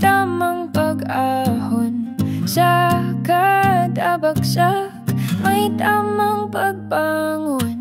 tamang pag-ahon. Sa kada bagsak may tamang pagbangon.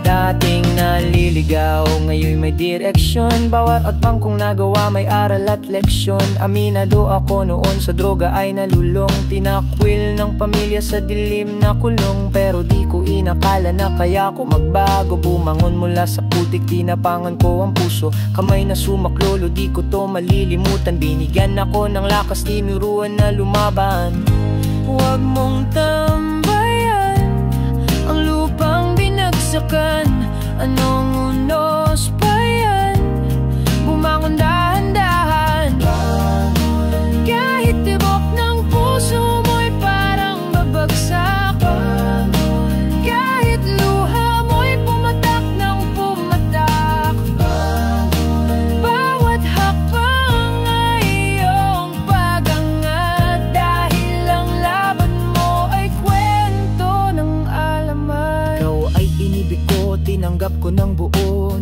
Dating naliligaw, ngayon may direksyon. Bawat atbang kong nagawa may aral at leksyon. Aminado ako noon sa droga ay nalulong. Tinakwil ng pamilya sa dilim na kulong. Pero di ko inakala na kaya ko magbago. Bumangon mula sa putik, tinapangan ko ang puso. Kamay na sumaklolo, di ko to malilimutan. Binigyan ako ng lakas, tinuruan na lumaban. Huwag mong tambayan ang lupang binagsakan. Anong unos pa yan? Bumangon dahan-dahan. Kahit tibok ng puso mo'y parang babagsak. Kahit luha mo'y pumatak ng pumatak. Bawat hakbang ay iyong pagangat. Dahil ang laban mo ay kwento ng alaman. Ikaw ay inibig ko, tinanggap ko ng buo.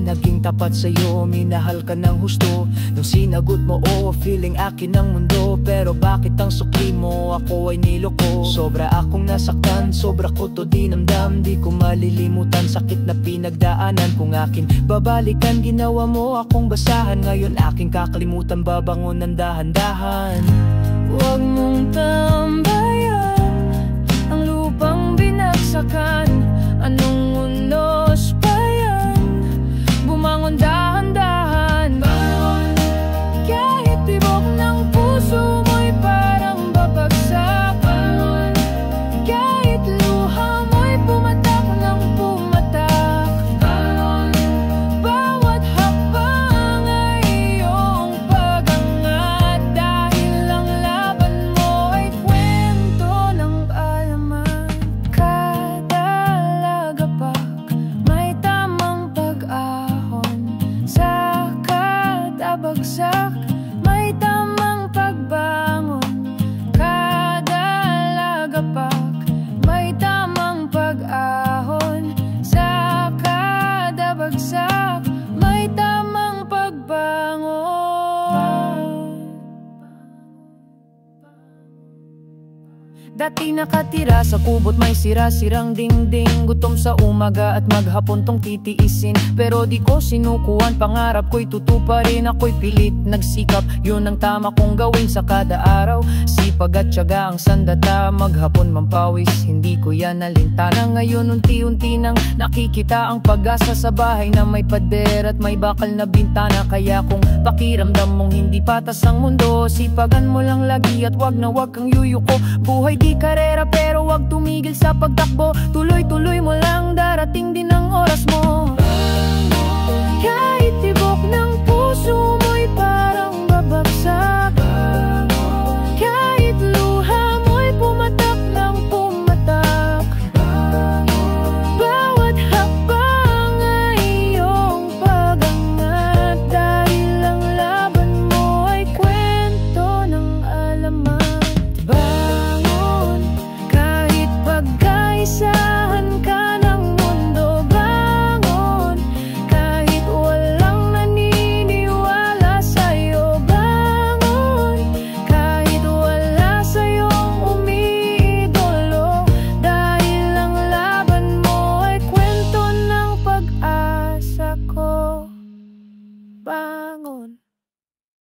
Naging tapat sa'yo, minahal ka ng husto. Nung sinagot mo, oh, feeling akin ang mundo. Pero bakit ang sukli mo, ako ay niloko. Sobra akong nasaktan, sobra ko to dinamdam. Di ko malilimutan, sakit na pinagdaanan. Kung akin babalikan, ginawa mo akong basahan. Ngayon aking kakalimutan, babangon ng dahan-dahan. Huwag mong tambayan ang lupang binagsakan. Anong unos pa yan? Bumangon dahan-dahan. Kahit tibok ng puso mo'y parang babagsak. Kahit luha mo'y pumatak ng pumatak. Bawat hakbang ay iyong pagangat. Dahil ang laban mo ay kwento ng alaman. Kada lagapak may tamang pag-ahon. Sa kada bagsak may tamang pagbangon. Kada lagapak may tamang pag-ahon. Sa kada bagsak may tamang pagbangon. Dati nakatira sa kubot, may sira-sirang dingding. Gutom sa umaga at maghapon tong titiisin. Pero di ko sinukuan, pangarap ko'y tutuparin. Ako'y pilit nagsikap, yun ang tama kong gawin sa kada araw. Sipag at tiyaga ang sandata, maghapon mampawis. Hindi ko yan nalintana. Ngayon unti-unti nang nakikita ang pag-asa sa bahay na may pader at may bakal na bintana. Kaya kung pakiramdam mong hindi patas ang mundo, sipagan mo lang lagi at wag na wag kang yuyuko. Buhay di karera pero wag tumigil sa pagtakbo. Tuloy-tuloy mo lang